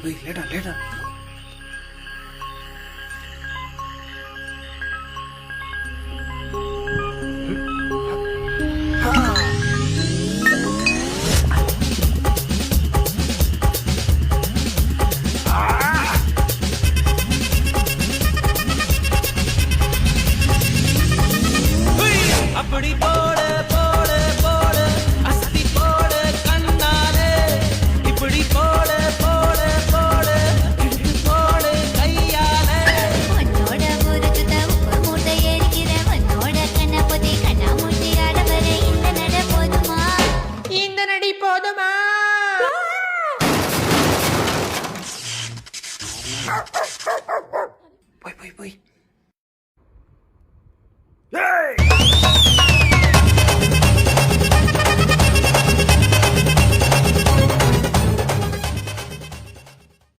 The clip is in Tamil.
லேட்டா லேட்டா. அப்படி போடு போடு போடு அஸ்தி போடு கண்ணாலே இப்படி போடு போடு போடு இழுத்து போடு கையாலே உன்னோட ஊருக்கு உப்பு மூட்டை ஏறிக்கிற உன்னோட கண்ணப்பொதி கண்ணாமூச்சி ஆடவர இந்த நட போதுமா இந்த நடி போதுமா போய் போய் போய்.